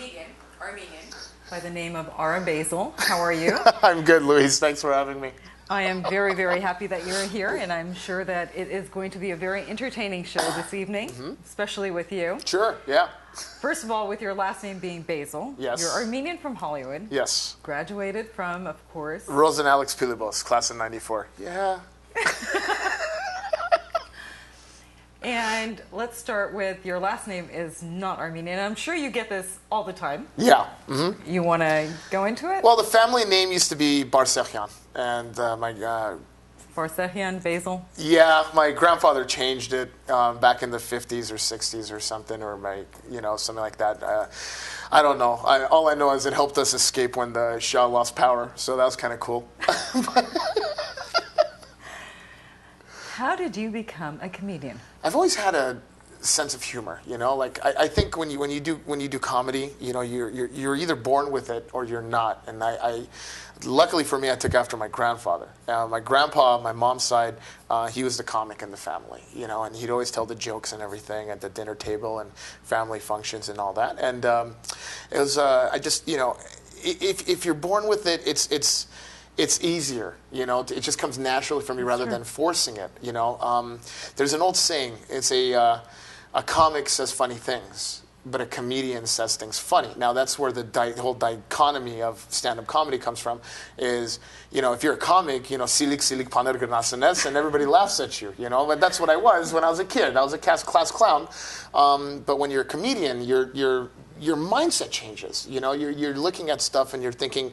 vegan, Armenian, by the name of ARA BASIL. How are you? I'm good, Louise. Thanks for having me. I am very, very happy that you're here, and I'm sure that it is going to be a very entertaining show this evening, especially with you. Sure, yeah. First of all, with your last name being Basil. Yes. You're Armenian from Hollywood. Yes. Graduated from, of course... Rose and Alex Pilibos, class of 94. Yeah. And let's start with your last name is not Armenian. I'm sure you get this all the time. Yeah. You want to go into it? Well, the family name used to be Barseghian, and Barseghian, Basil? Yeah, my grandfather changed it back in the 50s or 60s or something, or something like that. I don't know. All I know is it helped us escape when the Shah lost power, so that was kind of cool. How did you become a comedian? I've always had a sense of humor, Like I think when you do comedy, you're either born with it or you're not. And I luckily for me, I took after my grandfather. My grandpa, my mom's side, he was the comic in the family, and he'd always tell the jokes and everything at the dinner table and family functions and all that. And it was I just if you're born with it, it's easier, it just comes naturally from you rather than forcing it, There's an old saying, it's a comic says funny things, but a comedian says things funny. Now that's where the whole dichotomy of stand-up comedy comes from, is, if you're a comic, silik paner gnasenes, and everybody laughs at you, but that's what I was when I was a kid. I was a class clown. But when you're a comedian, your mindset changes, you're looking at stuff and you're thinking,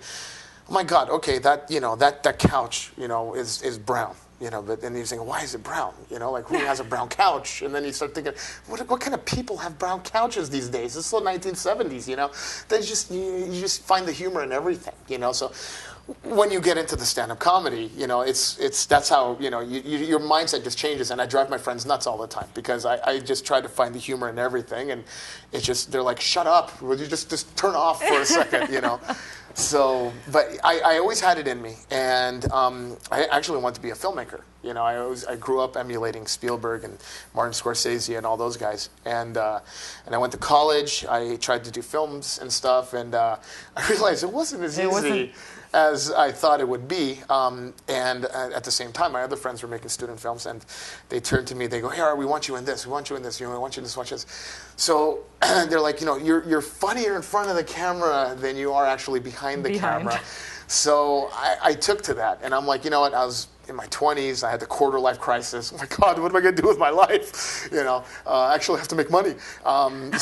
oh my God, okay, that couch, is brown, but then you're saying, why is it brown? Like who has a brown couch? And then you start thinking, what kind of people have brown couches these days? It's still 1970s, you just find the humor in everything, So when you get into the stand-up comedy, that's how, your mindset just changes. And I drive my friends nuts all the time because I just try to find the humor in everything. And it's just, they're like, shut up. Will you just turn off for a second, So, but I always had it in me, and I actually wanted to be a filmmaker. I grew up emulating Spielberg and Martin Scorsese and all those guys, and I went to college. I tried to do films and stuff, and I realized it wasn't as easy as I thought it would be. And at the same time, my other friends were making student films, and they turned to me. They go, "Hey, Art, we want you in this. We want you in this. We want you in this. Watch this." So they're like, you're funnier in front of the camera than you are actually behind the camera. So I took to that, and I'm like, you know what? I was in my 20s. I had the quarter-life crisis. Oh my God, what am I going to do with my life? I actually have to make money. Would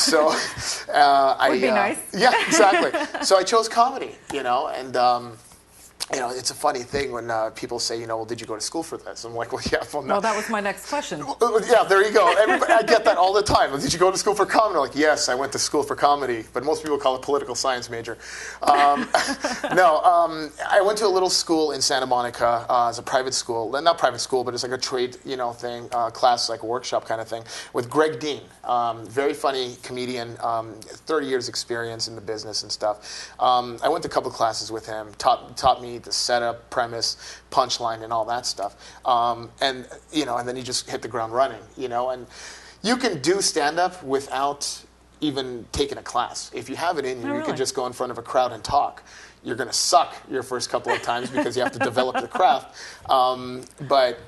be nice. Yeah, exactly. So I chose comedy, and. It's a funny thing when people say, well, did you go to school for this? I'm like, well, yeah, well, no. Well, that was my next question. Yeah, there you go. I get that all the time. Did you go to school for comedy? I'm like, yes, I went to school for comedy, but most people call it political science major. I went to a little school in Santa Monica as a private school. Not private school, but it's like a trade, thing, class, like a workshop kind of thing, with Greg Dean. Very funny comedian, 30 years experience in the business and stuff. I went to a couple of classes with him, taught me the setup, premise, punchline, and all that stuff. And then you just hit the ground running, and you can do stand-up without even taking a class. If you have it in you, you can just go in front of a crowd and talk. You're going to suck your first couple of times because you have to develop the craft. But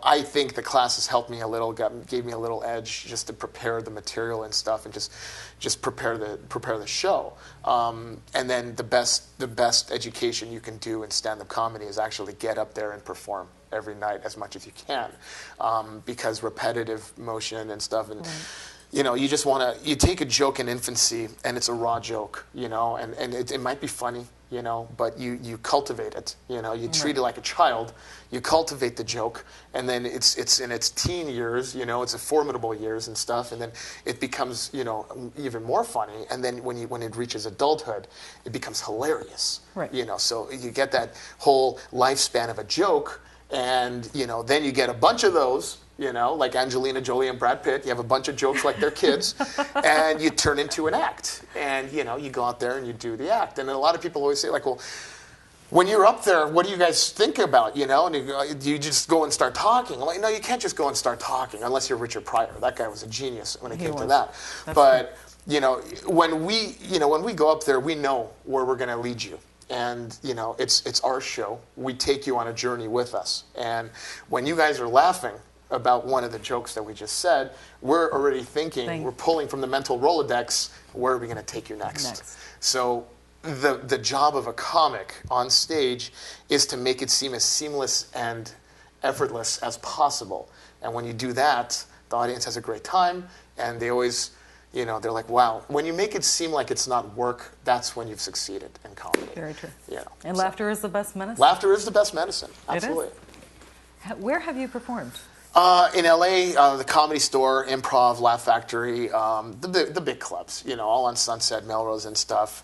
I think the classes helped me a little, gave me a little edge just to prepare the material and stuff, and just prepare the show. And then the best education you can do in stand-up comedy is actually get up there and perform every night as much as you can, because repetitive motion and stuff and. You just you take a joke in infancy and it's a raw joke, and it might be funny, but you cultivate it, you treat it like a child, you cultivate the joke, and then it's in its teen years, it's a formidable years and stuff, and then it becomes, even more funny, and then when it reaches adulthood, it becomes hilarious, right? So you get that whole lifespan of a joke, and, then you get a bunch of those, like Angelina Jolie and Brad Pitt. You have a bunch of jokes like they're kids, and you turn into an act. And, you go out there and you do the act. And a lot of people always say, like, well, when you're up there, what do you guys think about, you know? And do you just go and start talking? I'm like, no, you can't just go and start talking unless you're Richard Pryor. That guy was a genius when it came to that. But, you know, when we go up there, we know where we're going to lead you. And, you know, it's our show. We take you on a journey with us. And when you guys are laughing about one of the jokes that we just said, we're already thinking, we're pulling from the mental Rolodex, where are we going to take you next? So the job of a comic on stage is to make it seem as seamless and effortless as possible. And when you do that, the audience has a great time, and they always, you know, they're like, wow. When you make it seem like it's not work, that's when you've succeeded in comedy. Very true. You know, and laughter is the best medicine? Laughter is the best medicine, absolutely. It is? Where have you performed? In LA, the Comedy Store, Improv, Laugh Factory, the big clubs, you know, all on Sunset, Melrose and stuff.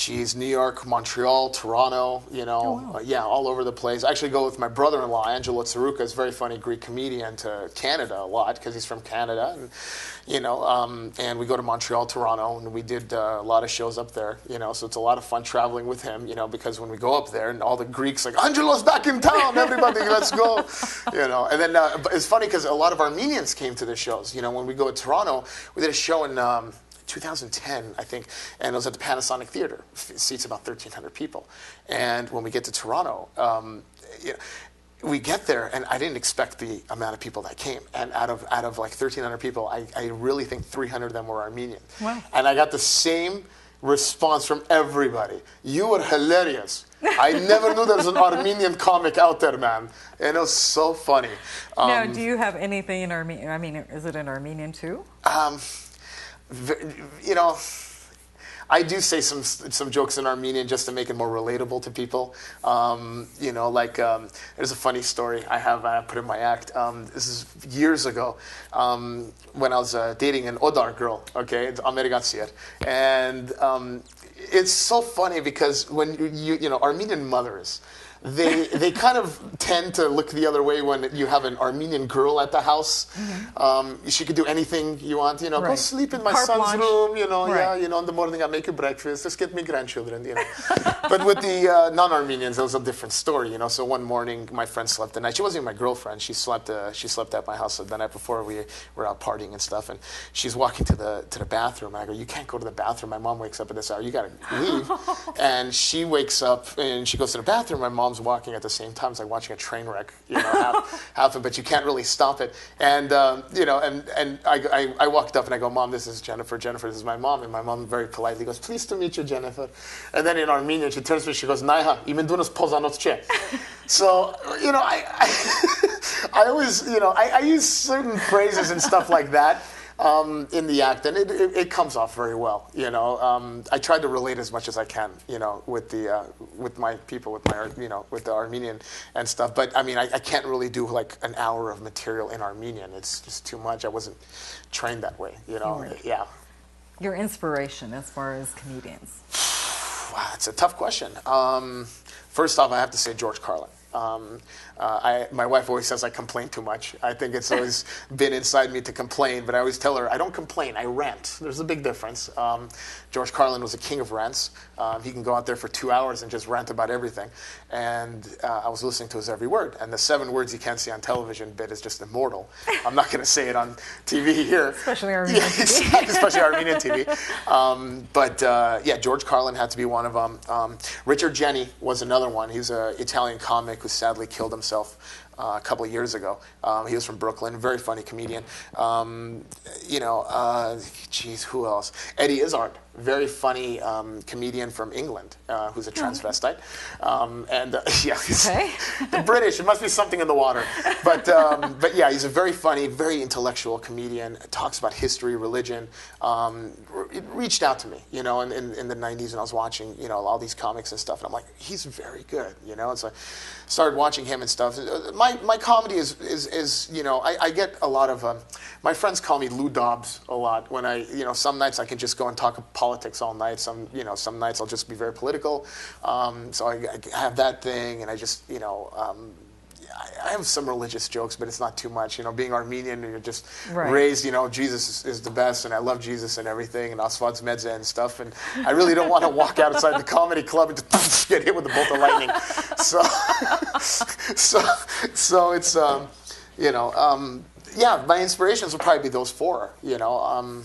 New York, Montreal, Toronto, you know, yeah, all over the place. I actually go with my brother-in-law, Angelo Tsarouka, is a very funny Greek comedian, to Canada a lot because he's from Canada, and you know, and we go to Montreal, Toronto, and we did a lot of shows up there, you know, so it's a lot of fun traveling with him, you know, because when we go up there and all the Greeks like, Angelo's back in town, everybody, let's go, you know, and then it's funny because a lot of Armenians came to the shows, you know, when we go to Toronto, we did a show in 2010, I think, and it was at the Panasonic Theater. It seats about 1,300 people. And when we get to Toronto, you know, we get there, and I didn't expect the amount of people that came. And out of like 1,300 people, I really think 300 of them were Armenian. Wow. And I got the same response from everybody. You were hilarious. I never knew there was an Armenian comic out there, man. And it was so funny. Now, do you have anything in Armenian? I mean, is it in Armenian too? You know, I do say some jokes in Armenian just to make it more relatable to people. You know, like there's a funny story I put in my act. This is years ago when I was dating an Odar girl. Okay, it's Amerigatsier, and it's so funny because when you know Armenian mothers. They kind of tend to look the other way when you have an Armenian girl at the house. She could do anything you want, you know, go sleep in my son's room, you know, yeah, you know, in the morning I make you breakfast, just get me grandchildren, you know. But with the non-Armenians, it was a different story, you know. So one morning, my friend slept the night. She wasn't even my girlfriend. She slept at my house the night before. We were out partying and stuff, and she's walking to the bathroom. And I go, you can't go to the bathroom. My mom wakes up at this hour. You got to leave. And she wakes up and she goes to the bathroom. My mom's walking at the same time. It's like watching a train wreck, you know, happen, but you can't really stop it. And you know, and I walked up and I go, Mom, this is Jennifer. Jennifer, this is my mom. And my mom very politely goes, pleased to meet you, Jennifer. And then in Armenian, she turns to me, she goes, Naiha, imendunas pozanots che. So, you know, I always, you know, I use certain phrases and stuff like that. In the act, and it comes off very well. You know, I tried to relate as much as I can. You know, with my people, with the Armenian and stuff. But I mean, I can't really do like an hour of material in Armenian. It's just too much. I wasn't trained that way. You know, yeah. Your inspiration as far as comedians? Wow, it's a tough question. First off, I have to say George Carlin. My wife always says I complain too much. I think it's always been inside me to complain, but I always tell her I don't complain, I rant. There's a big difference. George Carlin was a king of rants. He can go out there for 2 hours and just rant about everything. And I was listening to his every word. And the 7 words you can't see on television bit is just immortal. I'm not going to say it on TV here. Especially Armenian TV. Exactly, especially Armenian TV. But yeah, George Carlin had to be one of them. Richard Jenny was another one. He's an Italian comic who sadly killed himself a couple of years ago. He was from Brooklyn, very funny comedian. You know, geez, who else? Eddie Izzard, very funny comedian from England, who's a transvestite. Yeah, the British. It must be something in the water. But yeah, he's a very funny, very intellectual comedian. Talks about history, religion. It reached out to me, you know, in the 90s, and I was watching, you know, all these comics and stuff, and I'm like, he's very good, you know. And so I started watching him and stuff. My comedy is you know, I get a lot of my friends call me Lou Dobbs a lot when you know, some nights I can just go and talk politics all night. Some nights I'll just be very political. So I have that thing, and I just, you know, I have some religious jokes, but it's not too much. You know, being Armenian, you're just Right. raised, you know, Jesus is the best, and I love Jesus and everything, and Asfad's Medza and stuff. And I really don't want to walk outside the comedy club and just get hit with a bolt of lightning. So, so it's, you know, yeah, my inspirations will probably be those four. You know,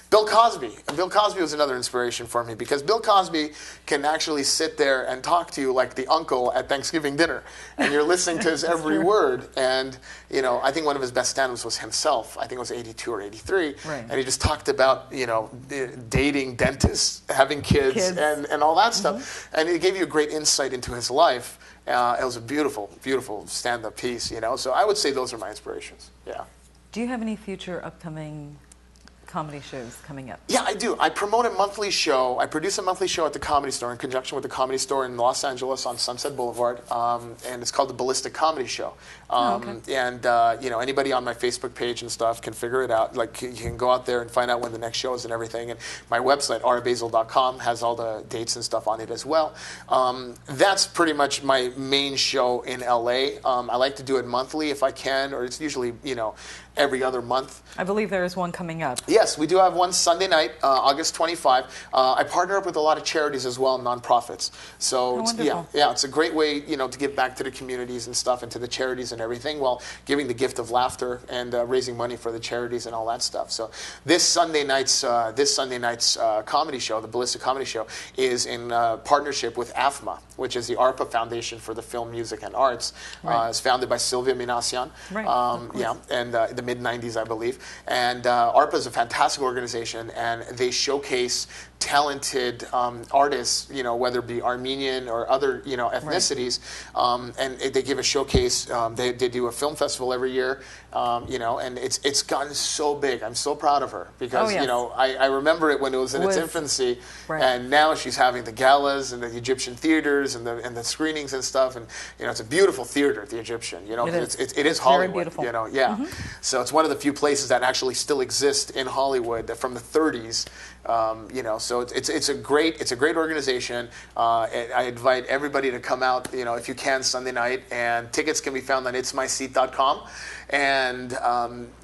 Bill Cosby. Bill Cosby was another inspiration for me because Bill Cosby can actually sit there and talk to you like the uncle at Thanksgiving dinner, and you're listening to his every word. And you know, I think one of his best stand-ups was himself. I think it was 82 or 83, right. and he just talked about, you know, dating dentists, having kids. And all that stuff, and it gave you a great insight into his life. It was a beautiful, beautiful stand-up piece. You know, so I would say those are my inspirations. Yeah. Do you have any future upcoming comedy shows coming up? Yeah, I do. I promote a monthly show. I produce a monthly show at the Comedy Store in conjunction with the Comedy Store in Los Angeles on Sunset Boulevard, and it's called the Ballistic Comedy Show. Okay. And you know, anybody on my Facebook page and stuff can figure it out. Like, you can go out there and find out when the next show is and everything. And my website, arabasil.com, has all the dates and stuff on it as well. That's pretty much my main show in LA. I like to do it monthly if I can, or it's usually, you know, every other month. I believe there is one coming up. Yes, we do have one Sunday night, August 25. I partner up with a lot of charities as well, nonprofits. So yeah, it's a great way, you know, to give back to the communities and stuff, and to the charities and everything, while giving the gift of laughter and raising money for the charities and all that stuff. So this Sunday night's comedy show, the Ballistic Comedy Show, is in partnership with AFMA, which is the ARPA Foundation for the Film, Music, and Arts. Right. It's founded by Sylvia Minassian. Right. Yeah, and the mid-90s, I believe. And ARPA is a fantastic organization, and they showcase talented artists, you know, whether it be Armenian or other, you know, ethnicities. Right. And they give a showcase. They do a film festival every year, you know, and it's gotten so big. I'm so proud of her because, you know, I remember it when it was in its infancy, right. And now she's having the galas and the Egyptian theaters and the screenings and stuff. And, you know, it's a beautiful theater at the Egyptian, you know. It is Hollywood, very beautiful. You know, yeah. So it's one of the few places that actually still exist in Hollywood from the 30s. You know, so it's a great organization. I invite everybody to come out, you know, if you can, Sunday night, and tickets can be found on itsmyseat.com. And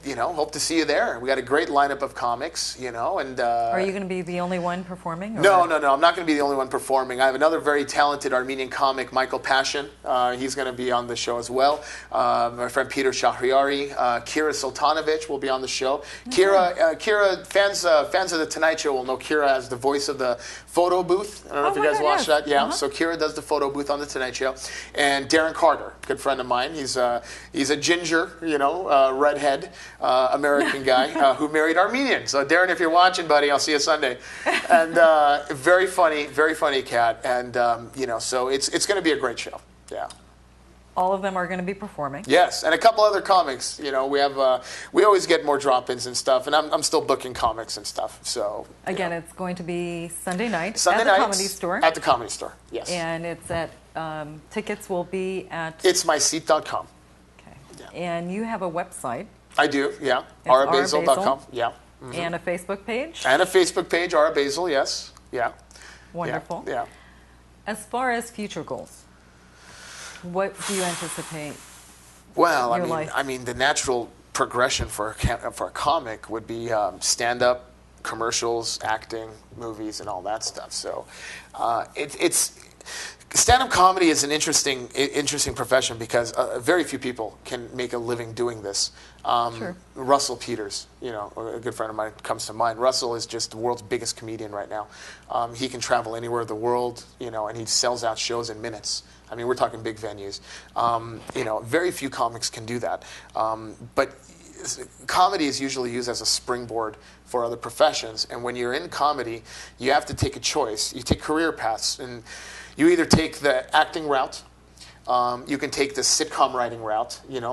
you know, hope to see you there. We got a great lineup of comics, you know. And are you going to be the only one performing? Or? No. I'm not going to be the only one performing. I have another very talented Armenian comic, Michael Passion. He's going to be on the show as well. My friend Peter Shahriari, Kira Sultanovich will be on the show. Kira, fans of the Tonight Show will know Kira as the voice of the photo booth. I don't know if you guys watched that. Yeah. So Kira does the photo booth on the Tonight Show, and Darren Carter, good friend of mine. He's a ginger, you know, redhead American guy who married Armenian. So Darren, if you're watching, buddy, I'll see you Sunday. And very funny cat. And you know, so it's going to be a great show. Yeah. All of them are going to be performing. Yes, and a couple other comics. You know, we always get more drop-ins and stuff, and I'm still booking comics and stuff. So again, it's going to be Sunday night at the Comedy Store. At the Comedy Store, yes. And it's at tickets will be at itsmyseat.com. Okay. Yeah. And you have a website. I do, yeah. arabasil.com, yeah. And a Facebook page. And a Facebook page, Ara Basil, yes, yeah. Wonderful. Yeah. As far as future goals, what do you anticipate? Well, I mean, the natural progression for a comic would be stand-up, commercials, acting, movies, and all that stuff. So, it's stand-up comedy is an interesting profession because very few people can make a living doing this. Sure. Russell Peters, you know, a good friend of mine comes to mind. Russell is just the world's biggest comedian right now. He can travel anywhere in the world, you know, and he sells out shows in minutes. I mean, we're talking big venues. You know, very few comics can do that. But comedy is usually used as a springboard for other professions. And when you're in comedy, you have to take a choice. You take career paths, and you either take the acting route, you can take the sitcom writing route, you know,